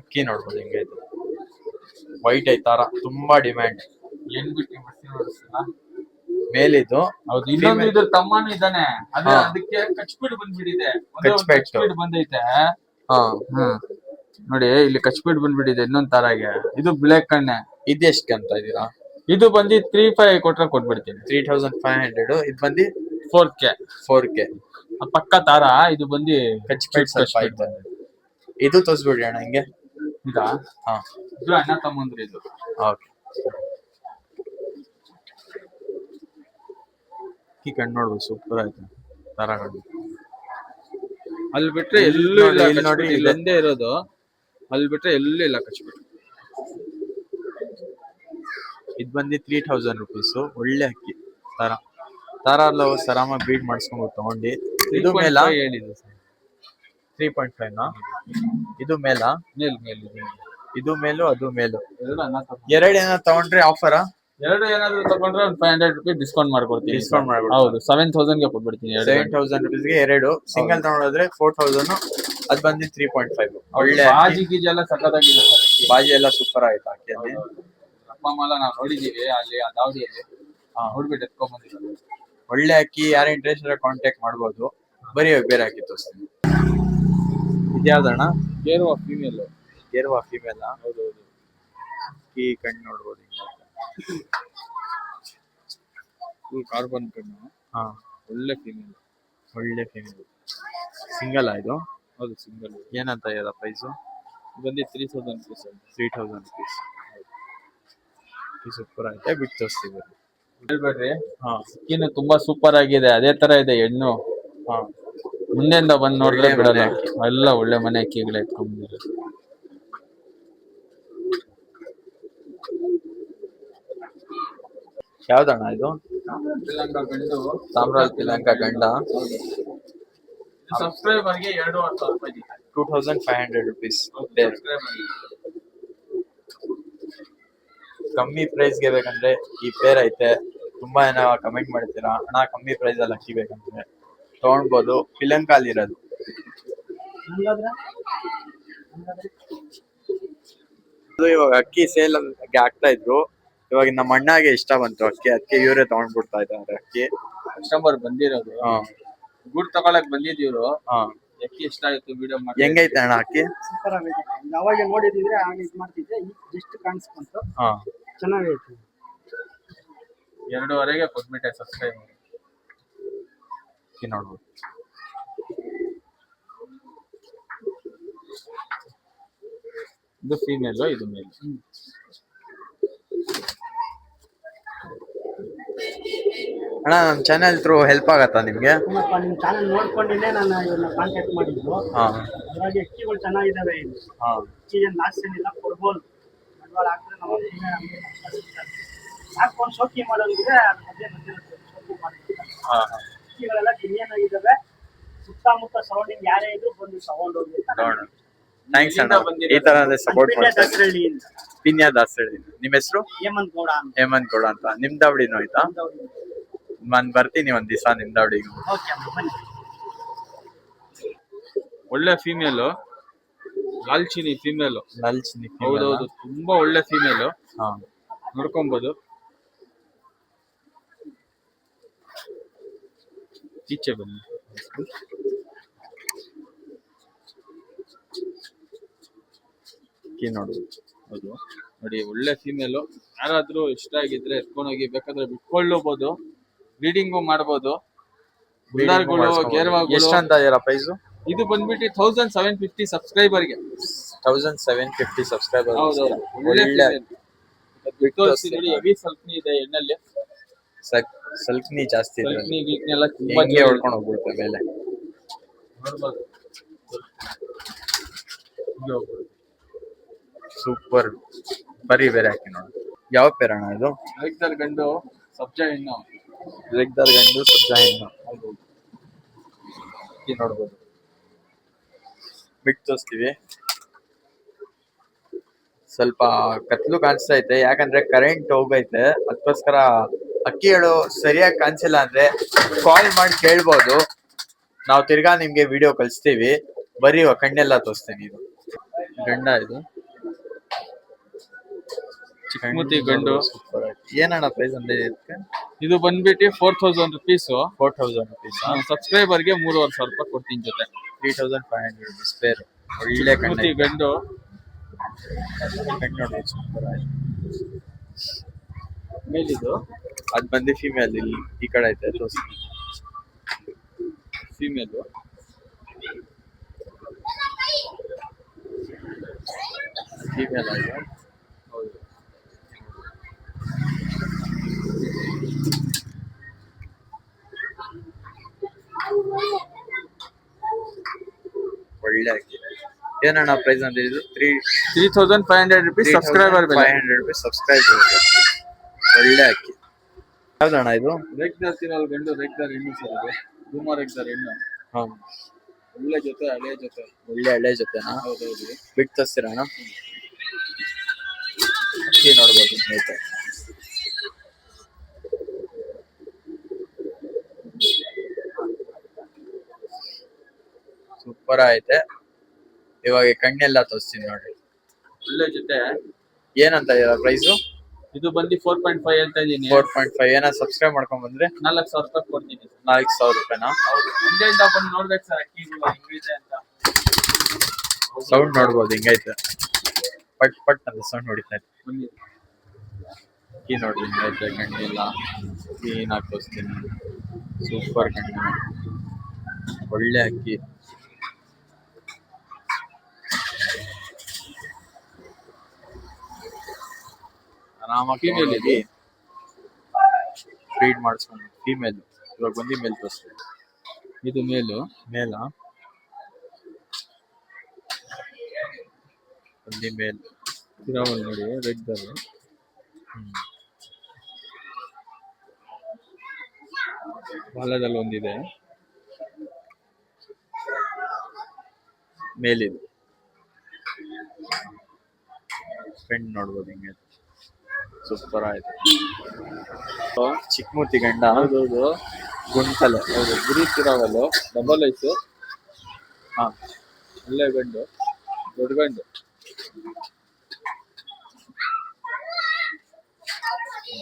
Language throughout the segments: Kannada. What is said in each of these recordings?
ಅಕ್ಕಿ ನೋಡ್ಬೋದು ಹೆಂಗೈತೆ. ವೈಟ್ ಐತಾರ ತುಂಬಾ ಡಿಮ್ಯಾಂಡ್. ಏನ್ ಬಿಟ್ಟು ಮೇಲಿದ್ದು ಹೌದು. ಇನ್ನೊಂದು ಇದ್ರ ತಮ್ಮನೂ ಇದ್ದಾನೆ, ಅದೇ ಅದಕ್ಕೆ ಕಚ್ಬಿಟ್ಟು ಬಂದ್ಬಿಟ್ಟಿದೆ. ಕಚ್ಬಿಟ್ಟು ಬಂದೈತೆ. ನೋಡಿ ಇಲ್ಲಿ ಕಚ್ಬಿಟ್ಟು ಬಂದ್ಬಿಟ್ಟಿದೆ ಇನ್ನೊಂದ್ ತರಾಗೆ. ಇದು ಬ್ಲಾಕ್ ಕಣ್ಣೆ. ಇದೆಷ್ಟು ಅಂತ ಇದೀರಾ? ಇದು ಬಂದು 3,500 ಕೊಟ್ರೆ ಕೊಟ್ಬಿಡ್ತೀನಿ. 3,500. ಇದು ಬಂದು 4K. ಪಕ್ಕ ತಾರ. ಇದು ಬಂದು ಕಚ್ಬಿಟ್ಟು ಇದು ತೋರಿಸ್ಬಿಡಿ ಅಣ್ಣ ಹಿಂಗೆ. ಇದಾ? ಇದು ಅಣ್ಣ ತಮ್ಮಂದ್ರೆ ಇದು. ಓಕೆ. ಈ ಕಣ್ಣು ನೋಡ್ಬೋದು ಸೂಪರ್ ಆಯ್ತು ತಾರಾಗಳು. ಅಲ್ಲಿ ಬಿಟ್ರೆ ಎಲ್ಲೂ ಇಲ್ಲ. ನೋಡಿ ಇಲ್ಲೊಂದೇ ಇರೋದು, ಅಲ್ಲಿ ಬಿಟ್ರೆ ಎಲ್ಲೂ ಇಲ್ಲ ಕಚ್ಬಿಟ್ಟು. ಇದು ಬಂದು 3,000 rupees. ಒಳ್ಳೆ ಅಕ್ಕಿ ತಾರ ಎಲ್ಲ ಆರಾಮಾಗಿ ಬ್ರೀಡ್ ಮಾಡಿಸ್ಕೊಂಡು ತಗೊಂಡು. ಇದು ಮೇಲ ಹೇಳಿದ್ದು 3.5 ಇದು ಮೇಲ ಇದು ಮೇಲು ಅದು ಮೇಲು. ಎರಡು ಏನಾದ್ರು ತಗೊಂಡ್ರೆ ಆಫರಾ? ಎರಡು ಏನಾದ್ರು ತಗೊಂಡ್ರೆ ಒಂದು 500 rupees ಡಿಸ್ಕೌಂಟ್ ಮಾಡ್ಕೊಡ್ತೀನಿ. ಹೌದು, 7,000 ಗೆ ಕೊಟ್ಬಿಡ್ತೀನಿ. 7,000 rupees ಗೆ ಎರಡು. ಸಿಂಗಲ್ ತಗೊಂಡ್ರೆ 4,000. ಅದು ಬಂದು 3.5. ಒಳ್ಳೆ ಬಾಜಿ ಗೀಜಿ ಎಲ್ಲ ಸಖತ್ತಾಗಿದೆ ಸರ್. ಬಾಜಿ ಎಲ್ಲ ಸೂಪರ್ ಆಯ್ತು ಅಕ್ಕಿಯಲ್ಲಿ. ಅಪ್ಪ ಅಮ್ಮ ಎಲ್ಲ ನಾವು ನೋಡಿದೀವಿ ಅಲ್ಲಿ ಆ ದಾವಡಿಯಲ್ಲಿ. ನೋಡ್ಬಿಟ್ಟು ಎತ್ಕೊಂಡ್ ಬಂದಿದ್ದಾರೆ. ಒಳ್ಳೆ ಅಕ್ಕಿ. ಯಾರು ಇಂಟ್ರೆಸ್ಟ್ ಇದ್ರೆ ಕಾಂಟ್ಯಾಕ್ಟ್ ಮಾಡ್ಬೋದು. ಬರೀ ಬೇರೆ ಅಕ್ಕಿ ತೋರಿಸ್ತೀನಿ. ಇದ್ಯಾವ್ದಣ್ಣ? ಗೇರ್ವಾ ಫೀಮೇಲ್. ಗೇರ್ವಾ ಫೀಮೇಲ್. ಹೌದೌದು. ಈ ಕಣ್ಣು ನೋಡ್ಬೋದು ಫುಲ್ ಕಾರ್ಬನ್ ಕಣ್ಣು. ಒಳ್ಳೆ ಫೀಮೇಲ್. ಸಿಂಗಲ್ ಇದು? ಹೌದು ಸಿಂಗಲ್. ಏನಂತ ಇದೆ ಪ್ರೈಸು? ಬಂದು 3,000 rupees. 3,000 rupees. ಸೂಪರ್ ಆಯ್ತು. ಬಿಟ್ಟು ತೋರಿಸ್ತೀವಿ. ಹೇಳ್ಬೇಡ್ರಿ. ಸ್ಕಿನ್ ತುಂಬಾ ಸೂಪರ್ ಆಗಿದೆ. ಅದೇ ತರ ಇದೆ ಹೆಣ್ಣು. ಮುಂದೆಯಿಂದ ಬಂದ್ ನೋಡಿದ್ರೆ ಬಿಡಲ್ಲ. ಎಲ್ಲ ಒಳ್ಳೆ ಮನೆ ಅಕ್ಕಿಗಳು ಎತ್ಕೊಂಡ್ಬಂದಿದ್ದಾರೆ. ಯಾವ್ದಣ್ಣ ಇದು? ಪಿಲಂಗ ಗಂಡು. ಸಾಮ್ರಾಜ್ ಪಿಲಂಗ ಗಂಡ. ಸಬ್ಸ್ಕ್ರೈಬರ್ ಗೆ 2,500 ರೂಪಾಯಿ. 2,500 rupees. ಕಮ್ಮಿ ಪ್ರೈಸ್ ಗೆ ಬೇಕಂದ್ರೆ ಈ ಪೇರ್ ಐತೆ. ತುಂಬಾ ಜನ ಕಮೆಂಟ್ ಮಾಡ್ತೀರಾ ಅಣ್ಣ ಕಮ್ಮಿ ಪ್ರೈಸ್ ಅಲ್ಲಿ ಅಕ್ಕಿ ಬೇಕಂದ್ರೆ ತಗೊಳ್ಬೋದು. ಪಿಲಂಕಾಲ್ ಇರೋದು. ಇವಾಗ ಅಕ್ಕಿ ಸೇಲ್ ಆಗ್ತಾ ಇದ್ರು. ಇವಾಗ ನಮ್ಮ ಅಣ್ಣಗೆ ಇಷ್ಟ ಬಂತು ಅಕ್ಕಿ, ಅದಕ್ಕೆ ಇವರೇ ತಗೊಂಡ್ಬಿಡ್ತಾ ಇದ್ದಾರೆ ಅಕ್ಕಿ. ಕಸ್ಟಮರ್ ಬಂದಿರೋದು. ಗುಡ್ ತಗೊಳಕ್ ಬಂದಿದ್ದೀವ್ರು. ಅಕ್ಕಿ ಇಷ್ಟ ಆಯ್ತು, ವಿಡಿಯೋ ಮಾಡಿ. ಹೆಂಗೈತೆ ಅಣ್ಣ ಅಕ್ಕಿ? ಸೂಪರ್ ಆಗೈತೆ. ಯಾವಾಗ ನೋಡಿದಿದ್ರೆ ಆಗ ಇದು ಮಾಡ್ತಿದ್ದೆ, ಈಗ ಜಸ್ಟ್ ಕಾಣಿಸ್ಕೊಂತು. ಚೆನ್ನಾಗೈತೆ. 2,500 ಕೊಟ್ಬಿಟ್ಟೆ. ಸಬ್ಸ್ಕ್ರೈಬ್ ಮಾಡಿ ನೋಡ್ಬೋದು. ಇದು ಫೀಮೇಲ್, ಇದು ಮೇಲ್. ಅಣ್ಣ ನಮ್ಮ ಚಾನೆಲ್ ಥ್ರೂ ಹೆಲ್ಪ್ ಆಗತ್ತಾ ನಿಮ್ಗೆ? ನಿಮ್ ಚಾನೆಲ್ ನೋಡ್ಕೊಂಡಿನೇ ನಾನು ಇವನ್ನ ಕಾಂಟ್ಯಾಕ್ಟ್ ಮಾಡಿದ್ದು. ಅದ್ರಾಗೆ ಅಕ್ಕಿಗಳು ಚೆನ್ನಾಗಿದ್ದಾವೆ. ಇಲ್ಲಿ ಅಕ್ಕಿ ಏನು ಲಾಸ್ ಏನಿಲ್ಲ, ಕೊಡ್ಬೋದು. ಬಂಡವಾಳ ಹಾಕಿದ್ರೆ ನಾವು ಯಾಕೆ ಒಂದು ಶೋಕಿ ಮಾಡೋದಿದ್ರೆ ಅದ್ರ ಮಧ್ಯೆ ಬಂದಿರುತ್ತೆ. ಶೋಕಿ ಮಾಡಿರ್ತಾರೆ. ಅಕ್ಕಿಗಳೆಲ್ಲ ಏನಾಗಿದ್ದಾವೆ, ಸುತ್ತಮುತ್ತ ಸರೌಂಡಿಂಗ್ ಯಾರೇ ಇದ್ರು ಬಂದು ತಗೊಂಡೋಗಿ. ಥ್ಯಾಂಕ್ಸ್ ಅಣ್ಣ, ಈ ತರ ಸಪೋರ್ಟ್ ದಾಸರಳ್ಳಿ. ಪಿನ್ಯಾ ದಾಸರಳ್ಳಿ. ನಿಮ್ಮ ಹೆಸರು? ಹೇಮಂತ್ ಗೌಡ ಅಂತ. ನಿಮ್ ದಾವಡಿನೂ ಆಯ್ತಾ? ನಾನು ಬರ್ತೀನಿ ಒಂದ್ ದಿವಸ ನಿಮ್ ದಾವಡಿಗೆ. ಒಳ್ಳೆ ಫೀಮೇಲ್, ಲಾಲ್ಚಿನಿ ಫೀಮೇಲ್. ಹೌದೌದು, ತುಂಬಾ ಒಳ್ಳೆ ಫೀಮೇಲ್. ನೋಡ್ಕೊಬಹುದು. ಈಚೆ ಬನ್ನಿ. ಹೌದು ನೋಡಿ, ಒಳ್ಳೆ ಫೀಮೇಲ್. ಯಾರಾದ್ರೂ ಇಷ್ಟ ಆಗಿದ್ರೆ ಎತ್ಕೊಂಡೋಗಿ ಬೇಕಾದ್ರೆ ಬಿಟ್ಕೊಳ್ಳಬಹುದು, ಬ್ರೀಡಿಂಗು ಮಾಡಬಹುದು. ಎಷ್ಟಂತ ಇದರ ಪ್ರೈಸ್? ಇದು ಬಂದ್ಬಿಟ್ಟು 1,750 ಸಬ್ಸ್ಕ್ರೈಬರ್ಗೆ. 1,750 ಸಬ್ಸ್ಕ್ರೈಬರ್. ಹೌದೌದು, ಒಳ್ಳೆ ನೋಡಿ. ಹೆವಿ ಸಲ್ಕ್ನಿ ಇದೆ ಎಣ್ಣಲ್ಲಿ. ಸಲ್ಕ್ನಿ ಜಾಸ್ತಿ ಇದೆ. ಸಲ್ಕ್ನಿ ಗೀಕ್ನಿ ಎಲ್ಲ ತುಂಬಾ ಹೊಡ್ಕೊಂಡು ಹೋಗ್ಬಿಡುತ್ತೆ ಮೇಲೆ. ನೋಡ್ಬೋದು. ಸೂಪರ್. ಬರೀ ಬೇರೆ ಹಾಕಿ ನೋಡಿ. ಯಾವ ಪೇರಣ ಇದು? ಲೆಗ್ದರ್ ಗಂಡು, ಸಬ್ಜಾ ಹೆಣ್ಣು. ಲೆಗ್ದರ್ ಗಂಡು, ಸಬ್ಜಾ ಹೆಣ್ಣು. ನೋಡ್ಬೋದು. ಬಿಟ್ಟು ತೋರಿಸ್ತೀವಿ. ಸ್ವಲ್ಪ ಕತ್ಲು ಕಾಣಿಸ್ತಾ ಐತೆ, ಯಾಕಂದ್ರೆ ಕರೆಂಟ್ ಹೋಗೈತೆ. ಅದಕ್ಕೋಸ್ಕರ ಅಕ್ಕಿಗಳು ಸರಿಯಾಗಿ ಕಾಣಿಸಿಲ್ಲ ಅಂದ್ರೆ ಕಾಲ್ ಮಾಡಿ ಕೇಳ್ಬೋದು. ನಾವು ತಿರ್ಗಾ ನಿಮ್ಗೆ ವಿಡಿಯೋ ಕಳಿಸ್ತೀವಿ. ಬರೀ ಕಣ್ಣೆಲ್ಲ ತೋರಿಸ್ತೀನಿ. ಇದು ಗಂಡ, ಇದು ಚಿಕ್ಕಮೂತಿ ಗಂಡು. ಸೂಪರ್ ಆಯ್ತು. ಏನಣ್ಣ ಪ್ರೈಸ್ ಅಂದ್ರೆ ಇದಕ್ಕೆ? ಇದು ಬಂದ್ಬಿಟ್ಟು 4000 ರುಪೀಸ್. 4000 ರುಪೀಸ್. ಸಬ್ಸ್ಕ್ರೈಬರ್ಗೆ 3500 ರೂಪಾಯಿ ಕೊಡ್ತೀನಿ ಜೊತೆ. 3500 ರುಪೀಸ್ ಪೇರ್. ಒಳ್ಳೆ ಚಿಕ್ಕಮೂತಿ ಗಂಡು. ಕಣ್ಣು ನೋಡಿ ಸೂಪರ್ ಆಯ್ತು. ಮೇಲಿದು ಅದ್ ಬಂದು ಫಿಮೇಲ್. ಇಲ್ಲಿ ಈ ಕಡೆ ಐತೆ ತೋರಿಸಿ. ಫೀಮೇಲು. ಫಿಮೇಲ್ ಆಯ್ತು. ಹೌದು. ಒಳ್ಳೆ ಅಕ್ಕಿ. ಏನಣ್ಣ ಪ್ರೈಸ್ ಅಂದ್ರೆ ಇದು? 3500 ರುಪೀಸ್ ಸಬ್ಸ್ಕ್ರೈಬರ್ ಬೆಲೆ. 500 ರುಪೀಸ್ ಸಬ್ಸ್ಕ್ರೈಬರ್. ಒಳ್ಳೆ ಅಕ್ಕಿ. ಯಾವ್ದಣ್ಣ ಇದು? ರೆಗ್ದಾರ್ ತಿರಲ್ ಗಂಡು, ರೆಗ್ದಾರ್ ಹೆಣ್ಣು ಸರ್ ಇದು. ಧೂಮ ರೆಗ್ದಾರ್ ಹೆಣ್ಣು. ಹಾ, ಒಳ್ಳೆ ಜೊತೆ, ಹಳೆ ಜೊತೆ. ಒಳ್ಳೆ ಹಳೆ ಜೊತೆನಾ? ಹೌದೌದು. ಬಿಟ್ಟು ತರ್ತೀರಣ್ಣ? ಅಕ್ಕಿ ನೋಡ್ಬೋದು ಸ್ನೇಹಿತರೆ. ಸೂಪರ್ ಐತೆ. ಇವಾಗ ಕಣ್ಣೆಲ್ಲ ತೋರಿಸ್ತೀನಿ ನೋಡ್ರಿ. ಒಳ್ಳೆ ಜೊತೆ. ಏನಂತ ಪ್ರೈಸು? ಇದು ಬಂದು 4.5 ಹೇಳ್ತಾ ಇದೀನಿ. 4.5. ಏನ ಸಬ್ಸ್ಕ್ರೈಬ್ ಮಾಡ್ಕೊಂಡ್ ಬಂದ್ರೆ 4000 ರೂಪಾಯಿ ಕೊಡ್ತೀನಿ. 4000 ರೂಪಾಯಿನಾ? ಹೌದು. ಹಿಂದೆಯಿಂದ ಬಂದು ನೋಡ್ಬೇಕು ಸರ್ ಅಕ್ಕಿಗಳು ಹೆಂಗಿದೆ ಅಂತ. ಸೌಂಡ್ ನೋಡ್ಬೋದು ಹಿಂಗೈತೆ. ಪಟ್ ಪಟ್ ಅಂತ ಸೌಂಡ್ ಹೊಡಿತಾ ಇತ್ತು. ಬನ್ನಿ. ಅಕ್ಕಿ ನೋಡ್ರಿ ಹಿಂಗೈತೆ. ಗಂಡಿಲ್ಲ ಕ್ಲೀನ್ ಆಗಿ ತೋರಿಸ್ತೀನಿ. ಸೂಪರ್ ಗಂಡು, ಒಳ್ಳೆ ಅಕ್ಕಿ. ಆರಾಮಾಗಿ ಫೀಮೇಲ್ ಫೀಮೇಲ್ ಇದೆ. ಫೀಡ್ ಮಾಡಿಸ್ಕೊಂಡು ಫೀಮೇಲ್. ಇವಾಗ ಬಂದು ಮೇಲ್ ತೋರಿಸ್ತೀನಿ. ಇದು ಮೇಲು. ಮೇಲ ಬಂದು ಮೇಲ್. ತಿರಾವಲ್ ನೋಡಿ ರೆಗ್ದಾರ್. ಬಾಲದಲ್ಲಿ ಒಂದಿದೆ. ಮೇಲಿದೆ. ಫ್ರೆಂಡ್ ನೋಡ್ಬೋದು ಹಿಂಗೆ. ಸೂಪರ್ ಆಯ್ತು. ಚಿಕ್ಕಮೂತಿ ಗಂಡ. ಹೌದೌದು. ಗುಂಟಲೆ. ಹೌದು. ಗುರಿ ತಿರಾವಲ್ ಡಬಲ್ ಐಸು. ಹಾ, ಒಳ್ಳೆ ಗಂಡು, ದೊಡ್ಡ ಗಂಡು.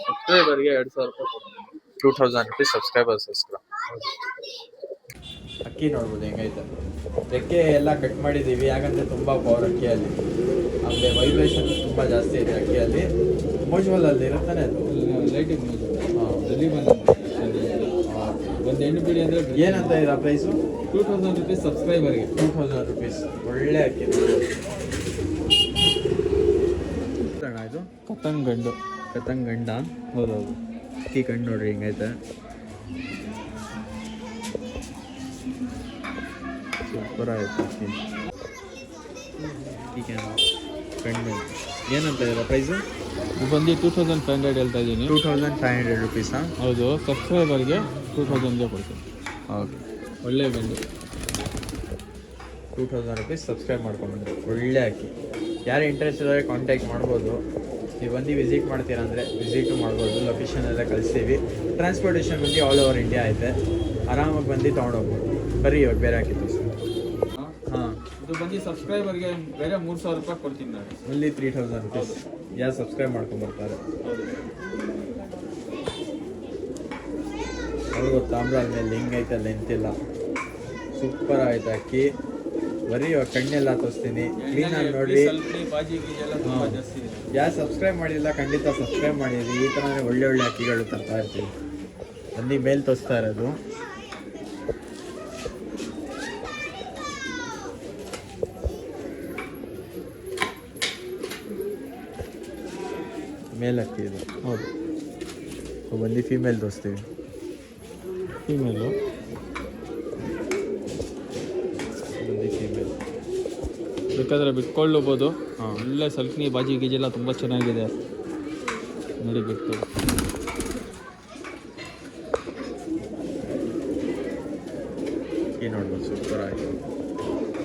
ಸಬ್ಸ್ಕ್ರೈಬರ್ಗೆ 2000 ರೂಪಾಯಿ ಕೊಡ್ತೀನಿ. 2000 ರುಪೀಸ್ ಸಬ್ಸ್ಕ್ರೈಬರ್ಸ್ಗೋಸ್ಕರ. ಅಕ್ಕಿ ನೋಡ್ಬೋದು ಹೆಂಗೈತೆ. ರೆಕ್ಕೆ ಎಲ್ಲ ಕಟ್ ಮಾಡಿದ್ದೀವಿ, ಯಾಕಂದರೆ ತುಂಬ ಪವರ್ ಅಕ್ಕಿಯಲ್ಲಿ. ಆಮೇಲೆ ವೈಬ್ರೇಷನ್ ತುಂಬ ಜಾಸ್ತಿ ಇದೆ ಅಕ್ಕಿಯಲ್ಲಿ. ಮೋಜುವಲಲ್ಲಿ ಇರುತ್ತಾನೆ ಅದು. ಲೈಟಿಂಗ್ ಡೆಲ್ಲಿ ಒಂದು ಹೆಣ್ಣು ಬಿಡಿ ಅಂದರೆ ಏನಂತ ಇದೆ ಪ್ರೈಸು? 2000 ರುಪೀಸ್ ಸಬ್ಸ್ಕ್ರೈಬರ್ಗೆ. 2000 ರುಪೀಸ್. ಒಳ್ಳೆ ಅಕ್ಕಿ. ಇದು ಕತಂಗ್ ಗಂಡು. ಕತಂಗ್ ಗಂಡ. ಹೌದೌದು. ಅಕ್ಕಿ ಕಣ್ಣು ನೋಡ್ರಿ ಹಿಂಗೈತೆ. ಸೂಪರ್ ಆಯ್ತು ಅಕ್ಕಿ. ಈಗ ಕಣ್ಣು ಏನಂತ ಇದೆ ಪ್ರೈಸು? ಇದು ಬಂದು 2500 ಹೇಳ್ತಾ ಇದ್ದೀನಿ. 2500 ರುಪೀಸಾ? ಹೌದು. ಸಬ್ಸ್ಕ್ರೈಬರ್ಗೆ 2000ಗೆ ಕೊಡ್ತೀನಿ. ಓಕೆ. ಒಳ್ಳೆ ಗಂಡು. 2000 ರುಪೀಸ್ ಸಬ್ಸ್ಕ್ರೈಬ್ ಮಾಡ್ಕೊಂಡ್ಬಂದ್ರೆ. ಒಳ್ಳೆ ಅಕ್ಕಿ. ಯಾರು ಇಂಟ್ರೆಸ್ಟ್ ಇದ್ದಾರೆ ಕಾಂಟ್ಯಾಕ್ಟ್ ಮಾಡ್ಬೋದು. ನೀವು ಬಂದು ವಿಸಿಟ್ ಮಾಡ್ತೀರಾ ಅಂದರೆ ವಿಸಿಟು ಮಾಡ್ಬೋದು. ಲೊಕೇಶನ್ ಎಲ್ಲ ಕಳಿಸ್ತೀವಿ. ಟ್ರಾನ್ಸ್ಪೋರ್ಟೇಷನ್ ಬಂದು ಆಲ್ ಓವರ್ ಇಂಡಿಯಾ ಐತೆ. ಆರಾಮಾಗಿ ಬಂದು ತೊಗೊಂಡೋಗ್ಬೋದು. ಬರೀ ಇವಾಗ ಬೇರೆ ಹಾಕಿ ತೋರಿಸಿ. ಹಾಂ, ಇದು ಬಂದು ಸಬ್ಸ್ಕ್ರೈಬರ್ಗೆ ಬೇರೆ 3000 ರೂಪಾಯಿ ಕೊಡ್ತೀನಿ ನಾನು. Only 3000 rupees. ಯಾರು ಸಬ್ಸ್ಕ್ರೈಬ್ ಮಾಡ್ಕೊಂಡ್ಬರ್ತಾರೆ ಅವ್ರಿಗೂ ತಾಮ್ರ ಮೇಲೆ ಹಿಂಗೈತೆ ಲೆಂತಿಲ್ಲ. ಸೂಪರ್ ಆಯ್ತು ಅಕ್ಕಿ. ಬರೀ ಇವಾಗ ಕಣ್ಣೆಲ್ಲ ತೋರಿಸ್ತೀನಿ. ಕ್ಲೀನಾಗಿ ನೋಡಿರಿ. ಬಾಜಿ ಗೀಜೆಲ್ಲ ತುಂಬ ಜಾಸ್ತಿ ಇದೆ. ಯಾರು ಸಬ್ಸ್ಕ್ರೈಬ್ ಮಾಡಿಲ್ಲ ಖಂಡಿತ ಸಬ್ಸ್ಕ್ರೈಬ್ ಮಾಡಿರಿ. ಈ ಥರನೇ ಒಳ್ಳೆ ಒಳ್ಳೆ ಅಕ್ಕಿಗಳು ತರ್ತಾ ಇರ್ತೀವಿ. ಅಲ್ಲಿ ಮೇಲೆ ತೋರಿಸ್ತಾ ಇರೋದು. ಮೇಲ್ ಅಕ್ಕಿ ಇದು. ಹೌದು. ಬಂದು ಫೀಮೇಲ್ ತೋರಿಸ್ತೀವಿ. ಫೀಮೇಲು. ಬಂದು ಫೀಮೇಲ್. ಬೇಕಾದರೆ ಬಿಟ್ಕೊಳ್ಳಬಹುದು. ಒಳ್ಳೆ ಸಲ್ಕನಿ ಬಾಜಿ ಗೀಜೆಲ್ಲ ತುಂಬ ಚೆನ್ನಾಗಿದೆ ನೋಡಿ. ಬಿಟ್ಟು ಅಕ್ಕಿ ನೋಡ್ಬೋದು. ಸೂಪರ್ ಆಯಿತು.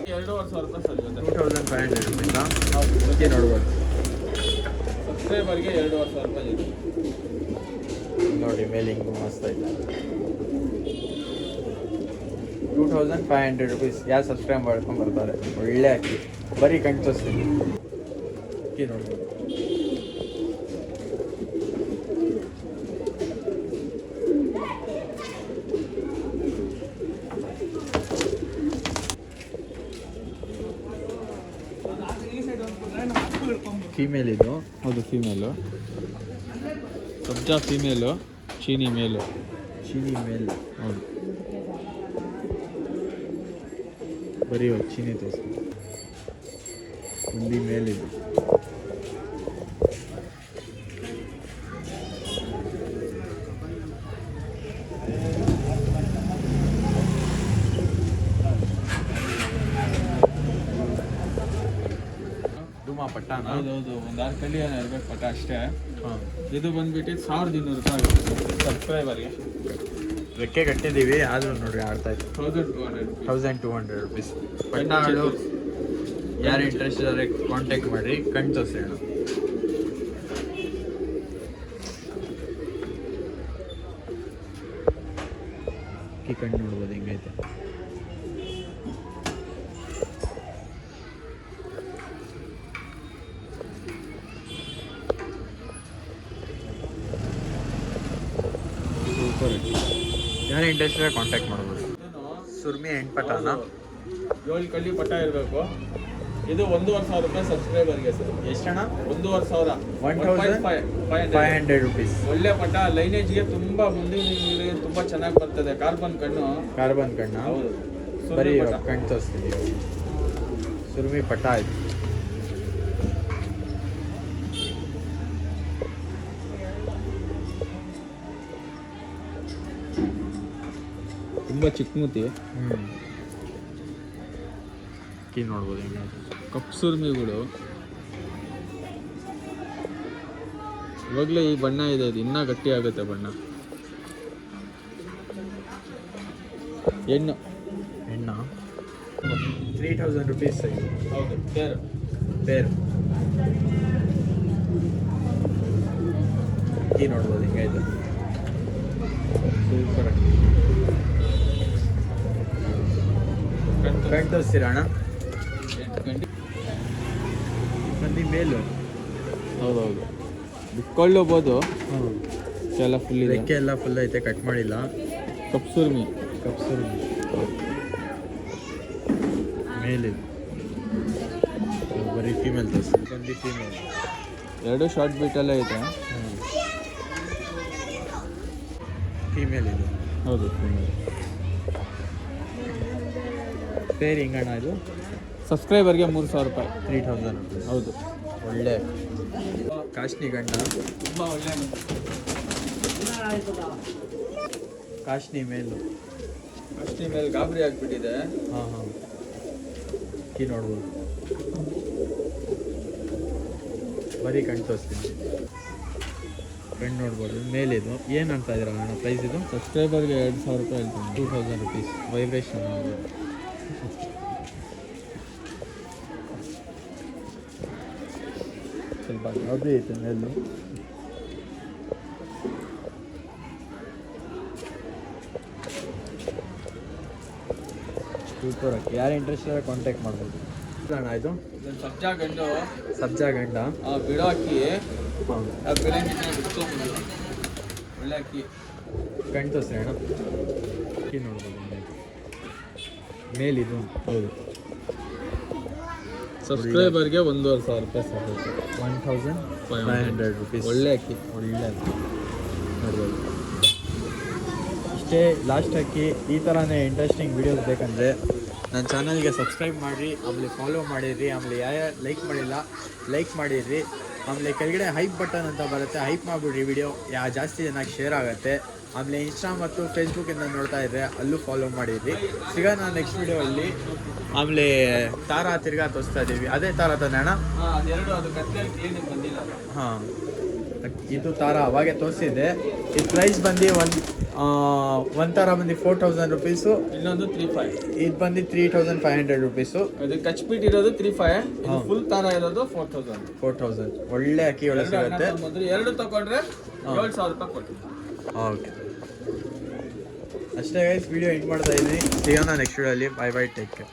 2500 ರೂಪಾಯಿ ಸರ್ ಜೊತೆ. 2500 ರುಪೀಸಾ? ಅಕ್ಕಿ ನೋಡ್ಬೋದು. ಸಬ್ಸ್ಕ್ರೈಬರ್ಗೆ 2500 ರೂಪಾಯಿ ಜೊತೆ. ನೋಡಿ ಮೇಲೆ ಹಿಂಗೆ ಮಸ್ತ್ ಐತೆ. 2500 ರುಪೀಸ್. ಯಾರು ಸಬ್ಸ್ಕ್ರೈಬ್ ಮಾಡ್ಕೊಂಡು ಬರ್ತಾರೆ. ಒಳ್ಳೆ ಅಕ್ಕಿ. ಬರೀ ಕಣ್ಣು ತೋರಿಸ್ತೀನಿ. ಅಕ್ಕಿ ನೋಡ್ಬೋದು. ಫೀಮೇಲ್ ಇದು. ಹೌದು ಫೀಮೇಲು. ಸಬ್ಜಾ ಫೀಮೇಲು, ಚೀನಿ ಮೇಲು. ಚೀನಿ ಮೇಲ್. ಹೌದು. ಬರೀ ಚೀನಿ ತೋರಿಸಿ. ಒಂದು ಮೇಲಿದೆ. ಡುಮಾ ಪಟ್ಟಾನ. ಹೌದೌದು, ಒಂದು 6 ಕಲ್ಲಿ ಇರಬೇಕು ಪಟ್ಟ ಅಷ್ಟೇ. ಹಾಂ, ಇದು ಬಂದ್ಬಿಟ್ಟು 1200 ರೂಪಾಯಿ ಆಗುತ್ತೆ ಸಬ್ಸ್ಕ್ರೈಬರ್ಗೆ. ರೆಕ್ಕೆ ಕಟ್ಟಿದ್ದೀವಿ, ಆದರೂ ನೋಡ್ರಿ ಆಡ್ತಾ ಇತ್ತು. 1200 ರುಪೀಸ್. ಪಟ್ಟಾಗಳು ಯಾರು ಇಂಟ್ರೆಸ್ಟ್ ಇದ್ದಾರೆ ಕಾಂಟ್ಯಾಕ್ಟ್ ಮಾಡಿರಿ. ಕಣ್ಣು ತೋರಿಸೋಣ. ಈ ಕಣ್ಣು ನೋಡ್ಬೋದು ಹೆಂಗೈತೆ. ಸೂಪರ್. ಯಾರು ಇಂಟ್ರೆಸ್ಟ್ ಇದ್ದಾರೆ ಕಾಂಟ್ಯಾಕ್ಟ್ ಮಾಡ್ಬೋದು. ಸುರ್ಮಿ ಹೆಣ್ಪಟ್ಟನ 7 ಕಲ್ಲಿ ಪಟ್ಟ ಇರಬೇಕು. ಇದು 1,500 ರೂಪಾಯಿ ಸಬ್ಸ್ಕ್ರೈಬರ್ಗೆ ಸರ್. ಎಷ್ಟಣ್ಣ? 1,500. 1,500 ರುಪೀಸ್. ಒಳ್ಳೆ ಪಟ್ಟ, ಲೈನೇಜ್ಗೆ ತುಂಬಾ ಮುಂದಿನ ತುಂಬಾ ಚೆನ್ನಾಗಿ ಬರ್ತದೆ. ಕಾರ್ಬನ್ ಕಣ್ಣು. ಕಾರ್ಬನ್ ಕಣ್ಣ. ಹೌದು. ಬರೀ ಕಣ್ಣು ತೋರಿಸ್ತಿದ್ದೀವಿ. ಸುರ್ಮಿ ಪಟ್ಟ ಆಯ್ತು. ತುಂಬಾ ಚಿಕ್ಕ ಮೂತಿ. ಕೀ ನೋಡ್ಬೋದು ಹೆಂಗೆ. ಕಪ್ಪು ಸುರ್ಮಿಗಳು. ಇವಾಗಲೇ ಈ ಬಣ್ಣ ಇದೆ, ಇದು ಇನ್ನೂ ಗಟ್ಟಿ ಆಗುತ್ತೆ ಬಣ್ಣ. ಹೆಣ್ಣು. ಹೆಣ್ಣ 3,000 ರುಪೀಸ್. ಹೌದು, ಪೇರ್. ಕೀ ನೋಡ್ಬೋದು ಹೆಂಗಾಯ್ತು. ಸೂಪರ್. ಕಣ್ಣು ತೋರಿಸ್ತೀರಾ ಅಣ್ಣ? ಮಂದಿ ಮೇಲು. ಹೌದೌದು, ಬಿಟ್ಕೊಳ್ಳಬಹುದು. ಎಲ್ಲ ಫುಲ್ ಇದೆ. ರೆಕ್ಕೆ ಎಲ್ಲ ಫುಲ್ ಐತೆ, ಕಟ್ ಮಾಡಿಲ್ಲ. ಕಪ್ಪು ಸುರ್ಮಿ. ಮೇಲಿದೆ. ಬರೀ ಫೀಮೇಲ್ ತೋರಿಸಿ. ಬಂದು ಫೀಮೇಲ್. 2 ಶಾರ್ಟ್ ಬೀಟಲ್ಲೇ ಐತೆ. ಫೀಮೇಲ್ ಇದು. ಹೌದು, ಫೀಮೇಲ್. ಪೇರ್ ಹಿಂಗಣ್ಣ ಇದು ಸಬ್ಸ್ಕ್ರೈಬರ್ಗೆ 3,000 ರೂಪಾಯಿ. 3,000 ರುಪೀಸ್. ಹೌದು. ಒಳ್ಳೆ ಕಾಶ್ನಿ ಗಂಡ. ತುಂಬ ಒಳ್ಳೆ ಕಾಶ್ನಿ ಮೇಲು. ಅಷ್ಟೇ ಮೇಲೆ ಗಾಬರಿ ಆಗಿಬಿಟ್ಟಿದೆ. ಹಾಂ. ಕೀ ನೋಡ್ಬೋದು. ಬರೀ ಕಣ್ಣು ತೋರಿಸ್ತೀನಿ. ಕಣ್ಣು ನೋಡ್ಬೋದು. ಮೇಲಿದು ಏನು ಅಂತ ಇದ್ದೀರ ಅಣ್ಣ ಪ್ರೈಸ್ ಇದು? ಸಬ್ಸ್ಕ್ರೈಬರ್ಗೆ 2,000 ರೂಪಾಯಿ ಹೇಳ್ತೀನಿ. 2,000 ರುಪೀಸ್. ವೈಬ್ರೇಷನ್ ಸ್ವಲ್ಪ ಗಾಬರಿ ಐತೆ ಮೇಲು. ಸೂಪರ್. ಯಾರು ಇಂಟ್ರೆಸ್ಟ್ ಇದ್ದಾರೆ ಕಾಂಟ್ಯಾಕ್ಟ್ ಮಾಡ್ಬೋದು ಅಣ್ಣ. ಇದು ಸಬ್ಜಾ ಗಂಡು. ಸಬ್ಜಾ ಗಂಡ. ಬಿಡೋ ಅಕ್ಕಿ. ಹೌದು. ಬೆಲೆ ಬಿಟ್ಕೊಂಡ್ಬಂದು ಒಳ್ಳೆ ಅಕ್ಕಿ. ಕಣ್ಣು ತೋರಿಸ್ರಿ ಅಣ್ಣ. ಅಕ್ಕಿ ನೋಡ್ಬೋದು ಮೇಲಿದು. ಹೌದು. ಸಬ್ಸ್ಕ್ರೈಬರ್ಗೆ 1,500 ರೂಪಾಯಿ ಸಾಕು. 1,500 ರುಪೀಸ್. ಒಳ್ಳೆ ಅಕ್ಕಿ. ಒಳ್ಳೆ ಅಕ್ಕಿ ನೋಡ್ಬೋದು. ಇಷ್ಟೇ ಲಾಸ್ಟ್ ಅಕ್ಕಿ. ಈ ಥರನೇ ಇಂಟ್ರೆಸ್ಟಿಂಗ್ ವೀಡಿಯೋಸ್ ಬೇಕಂದರೆ ನನ್ನ ಚಾನಲ್ಗೆ ಸಬ್ಸ್ಕ್ರೈಬ್ ಮಾಡಿರಿ, ಆಮೇಲೆ ಫಾಲೋ ಮಾಡಿರಿ, ಆಮೇಲೆ ಯಾರ್ಯಾರು ಲೈಕ್ ಮಾಡಿಲ್ಲ ಲೈಕ್ ಮಾಡಿರಿ. ಆಮೇಲೆ ಕೆಳಗಡೆ ಹೈಪ್ ಬಟನ್ ಅಂತ ಬರುತ್ತೆ, ಹೈಪ್ ಮಾಡಿಬಿಡ್ರಿ. ವಿಡಿಯೋ ಜಾಸ್ತಿ ಜನಕ್ಕೆ ಶೇರ್ ಆಗುತ್ತೆ. ಆಮೇಲೆ ಇನ್ಸ್ಟಾ ಮತ್ತು ಫೇಸ್ಬುಕ್ಕಿಂದ ನೋಡ್ತಾ ಇದ್ದರೆ ಅಲ್ಲೂ ಫಾಲೋ ಮಾಡಿರಿ. ಸಿಗೋಣ ನೆಕ್ಸ್ಟ್ ವಿಡಿಯೋ ಅಲ್ಲಿ. ಆಮೇಲೆ ತಾರಾ ತಿರ್ಗಾ ತೋರಿಸ್ತಾ ಇದ್ದೀವಿ. ಅದೇ ತಾರಾ ತಾನೆ ಅಣ್ಣ? ಅದೆರಡು ಅದು ಕತ್ತಲ್ಲಿ ಕ್ಲೀನಿಗೆ ಬಂದಿಲ್ಲ. ಹಾಂ, ಇದು ತಾರ ಅವಾಗೆ ತೋರಿಸಿದ್ದೆ. ಇದು ಪ್ರೈಸ್ ಬಂದು ಒಂದು ತಾರ ಬಂದು 4,000 ರುಪೀಸು. ಇನ್ನೊಂದು 3,500. ಇದು ಬಂದು 3,500 ರುಪೀಸು. ಅದು ಕಚ್ಬಿಟ್ ಇರೋದು 3,500. ಫುಲ್ ತಾರ ಇರೋದು 4,000. ಒಳ್ಳೆ ಅಕ್ಕಿ ಒಳ್ಳೆ ಸಿಗುತ್ತೆ. ಎರಡು ತಗೊಂಡ್ರೆ 7,000 ರೂಪಾಯಿ ಕೊಡ್ತೀನಿ. ಓಕೆ, ಅಷ್ಟೇ ಗೈಸ್. ವಿಡಿಯೋ ಎಂಡ್ ಮಾಡ್ತಾ ಇದ್ದೀನಿ. ಸಿಗೋಣ ನೆಕ್ಸ್ಟ್ ವಿಡಿಯೋಲಿ. Bye take care.